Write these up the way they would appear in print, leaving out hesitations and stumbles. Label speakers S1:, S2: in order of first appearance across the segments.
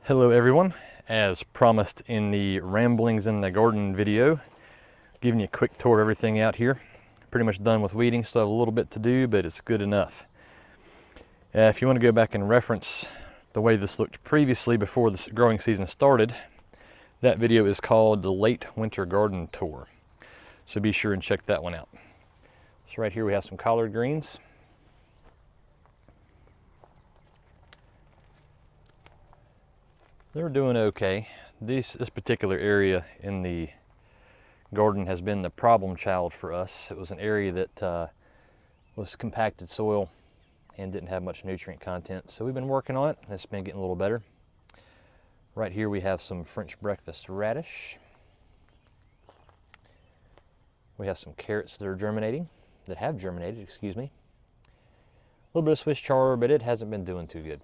S1: Hello everyone, as promised in the Ramblings in the Garden video, giving you a quick tour of everything out here. Pretty much done with weeding, still have a little bit to do, but it's good enough. If you want to go back and reference the way this looked previously before the growing season started, that video is called the Late Winter Garden Tour. So be sure and check that one out. So right here we have some collard greens. They're doing okay. This particular area in the garden has been the problem child for us. It was an area that was compacted soil and didn't have much nutrient content. So we've been working on it. It's been getting a little better. Right here we have some French breakfast radish. We have some carrots that are germinating, that have germinated, excuse me. A little bit of Swiss chard, but it hasn't been doing too good.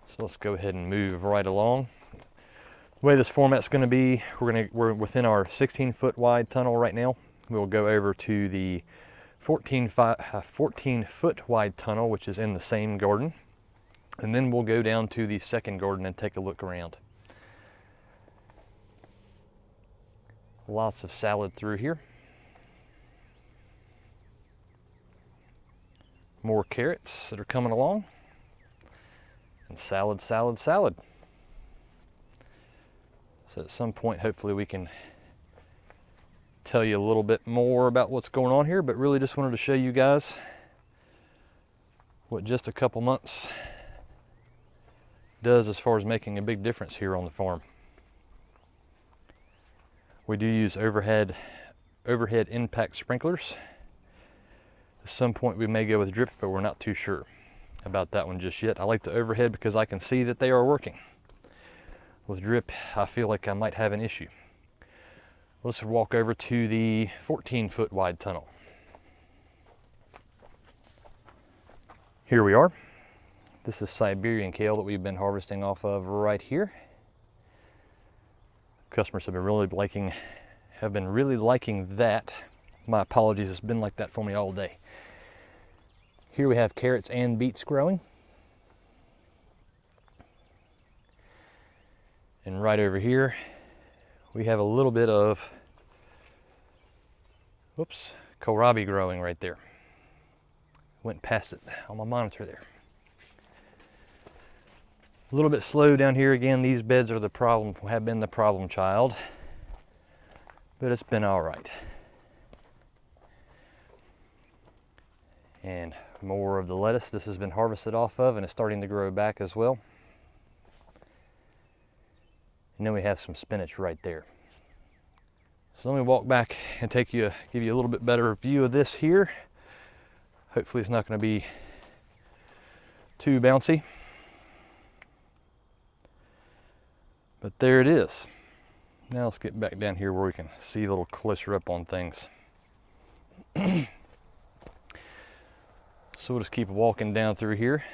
S1: So let's go ahead and move right along. The way this format's going to be, we're within our 16-foot wide tunnel right now. We'll go over to the 14-foot wide tunnel, which is in the same garden. And then we'll go down to the second garden and take a look around. Lots of salad through here. More carrots that are coming along. And salad, salad, salad. So at some point, hopefully we can tell you a little bit more about what's going on here, but really just wanted to show you guys what just a couple months does as far as making a big difference here on the farm. We do use overhead impact sprinklers. At some point we may go with drip, but we're not too sure about that one just yet. I like the overhead because I can see that they are working. With drip, I feel like I might have an issue. Let's walk over to the 14-foot wide tunnel. Here we are. This is Siberian kale that we've been harvesting off of right here. Customers have been really liking that. My apologies, it's been like that for me all day. Here we have carrots and beets growing. And right over here, we have a little bit of, kohlrabi growing right there. Went past it on my monitor there. A little bit slow down here again. These beds are have been the problem child, but it's been all right. And more of the lettuce. This has been harvested off of and it's starting to grow back as well. And then we have some spinach right there. So let me walk back and give you a little bit better view of this here. Hopefully it's not going to be too bouncy. But there it is. Now let's get back down here where we can see a little closer up on things. So we'll just keep walking down through here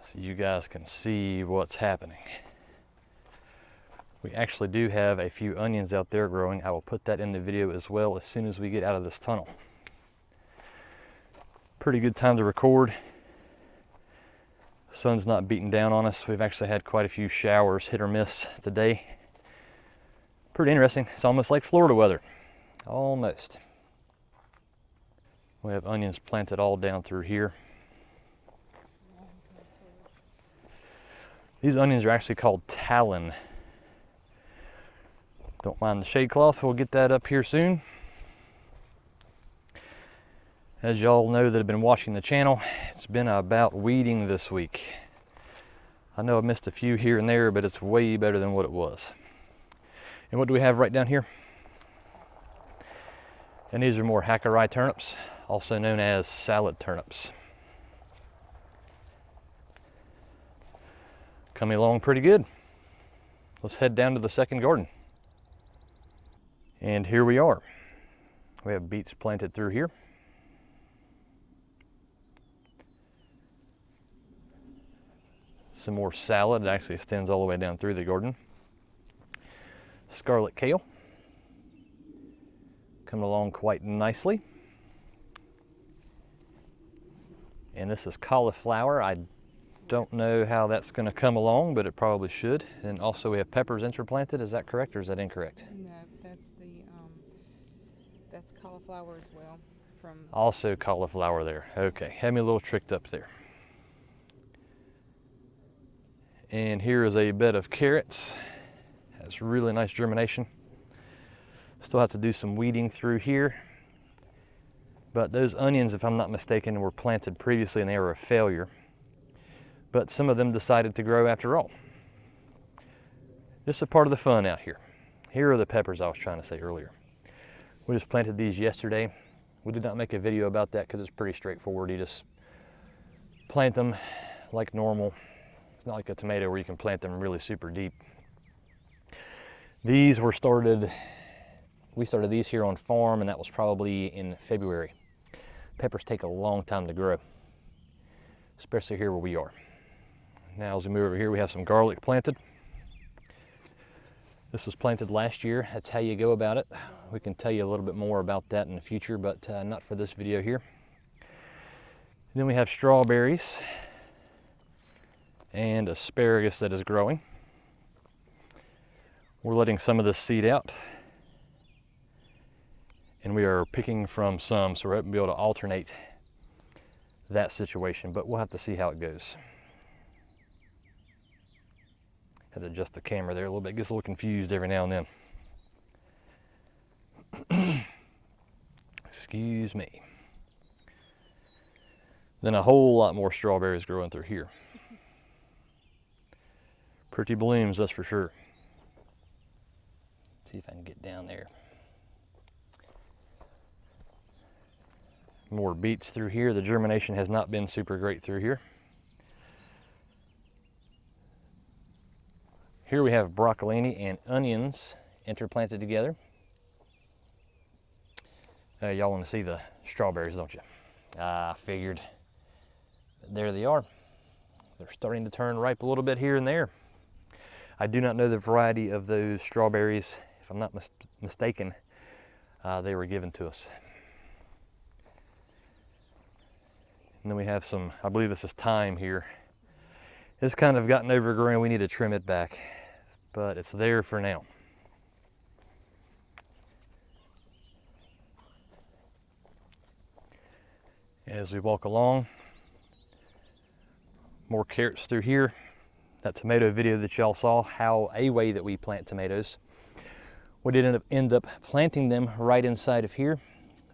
S1: so you guys can see what's happening. We actually do have a few onions out there growing. I will put that in the video as well as soon as we get out of this tunnel. Pretty good time to record. The sun's not beating down on us. We've actually had quite a few showers, hit or miss today. Pretty interesting. It's almost like Florida weather. Almost. We have onions planted all down through here. These onions are actually called Talon. Don't mind the shade cloth, we'll get that up here soon. As y'all know that have been watching the channel, it's been about weeding this week. I know I missed a few here and there, but it's way better than what it was. And what do we have right down here? And these are more Hackeri turnips, also known as salad turnips. Coming along pretty good. Let's head down to the second garden. And here we are. We have beets planted through here. Some more salad. It actually extends all the way down through the garden. Scarlet kale. Coming along quite nicely. And this is cauliflower. I Don't know how that's going to come along, but it probably should. And also we have peppers interplanted. Is that correct or is that incorrect?
S2: No, that's cauliflower as well.
S1: Also cauliflower there. Okay, had me a little tricked up there. And here is a bed of carrots. Has really nice germination. Still have to do some weeding through here. But those onions, if I'm not mistaken, were planted previously and they were a failure. But some of them decided to grow after all. Just a part of the fun out here. Here are the peppers I was trying to say earlier. We just planted these yesterday. We did not make a video about that because it's pretty straightforward. You just plant them like normal. It's not like a tomato where you can plant them really super deep. These were started, we started these here on farm, and that was probably in February. Peppers take a long time to grow, especially here where we are. Now as we move over here, we have some garlic planted. This was planted last year. That's how you go about it. We can tell you a little bit more about that in the future, but not for this video here. And then we have strawberries and asparagus that is growing. We're letting some of this seed out, and we are picking from some, so we're hoping to be able to alternate that situation, but we'll have to see how it goes. Had to adjust the camera there a little bit. It gets a little confused every now and then. Excuse me. Then a whole lot more strawberries growing through here. Pretty blooms, that's for sure. See if I can get down there. More beets through here. The germination has not been super great through here. Here we have broccolini and onions interplanted together. Y'all want to see the strawberries, don't you? I figured. There they are. They're starting to turn ripe a little bit here and there. I do not know the variety of those strawberries. If I'm not mistaken, they were given to us. And then we have some, I believe this is thyme here. It's kind of gotten overgrown. We need to trim it back, but it's there for now. As we walk along, more carrots through here. That tomato video that y'all saw, how a way that we plant tomatoes. We did end up planting them right inside of here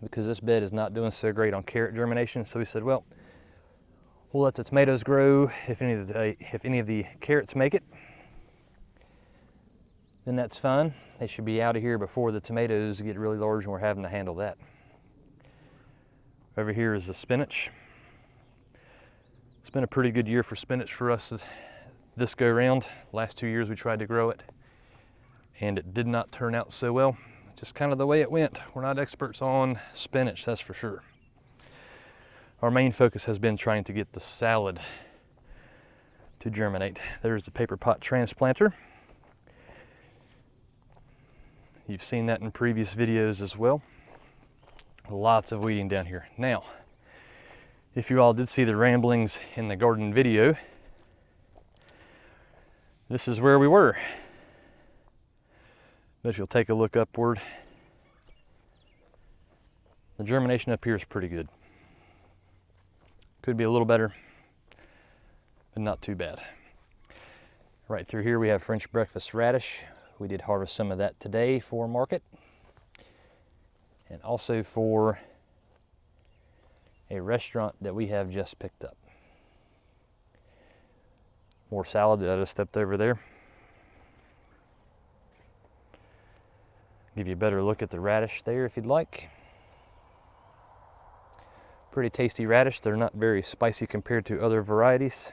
S1: because this bed is not doing so great on carrot germination. So we said, well, we'll let the tomatoes grow. If any of the carrots make it, then that's fine. They should be out of here before the tomatoes get really large and we're having to handle that. Over here is the spinach. It's been a pretty good year for spinach for us this go round. Last 2 years we tried to grow it and it did not turn out so well. Just kind of the way it went. We're not experts on spinach, that's for sure. Our main focus has been trying to get the salad to germinate. There's the paper pot transplanter. You've seen that in previous videos as well. Lots of weeding down here. Now, if you all did see the ramblings in the garden video, this is where we were. But if you'll take a look upward, the germination up here is pretty good. Could be a little better, but not too bad. Right through here we have French breakfast radish. We did harvest some of that today for market, and also for a restaurant that we have just picked up. More salad that I just stepped over there. Give you a better look at the radish there if you'd like. Pretty tasty radish. They're not very spicy compared to other varieties.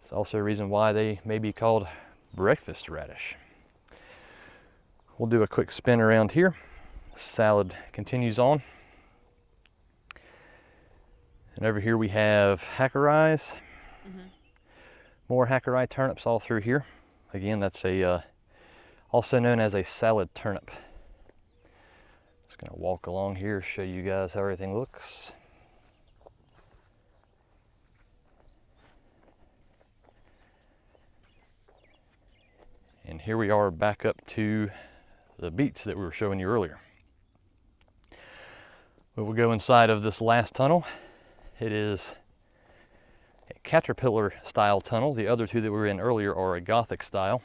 S1: It's also a reason why they may be called breakfast radish. We'll do a quick spin around here. Salad continues on. And over here we have hackerize. More hackeri turnips all through here. Again, that's a also known as a salad turnip. Just gonna walk along here, show you guys how everything looks. here we are back up to the beets that we were showing you earlier. But we'll go inside of this last tunnel. It is a caterpillar style tunnel. The other two that we were in earlier are a Gothic style.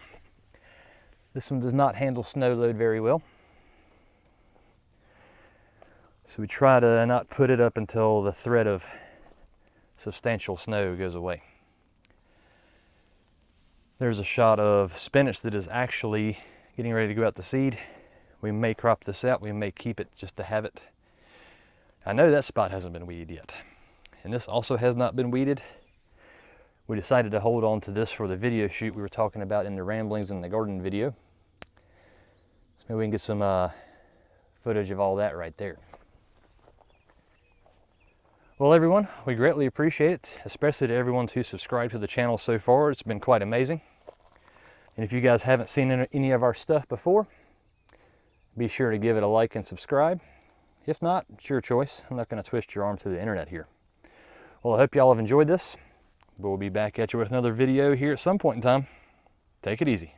S1: This one does not handle snow load very well. So we try to not put it up until the threat of substantial snow goes away. There's a shot of spinach that is actually getting ready to go out to seed. We may crop this out, we may keep it just to have it. I know that spot hasn't been weeded yet. And this also has not been weeded. We decided to hold on to this for the video shoot we were talking about in the Ramblings in the Garden video. So maybe we can get some footage of all that right there. Well everyone, we greatly appreciate it, especially to everyone who subscribed to the channel so far. It's been quite amazing. And if you guys haven't seen any of our stuff before, be sure to give it a like and subscribe. If not, it's your choice. I'm not going to twist your arm through the internet here. Well, I hope y'all have enjoyed this. We'll be back at you with another video here at some point in time. Take it easy.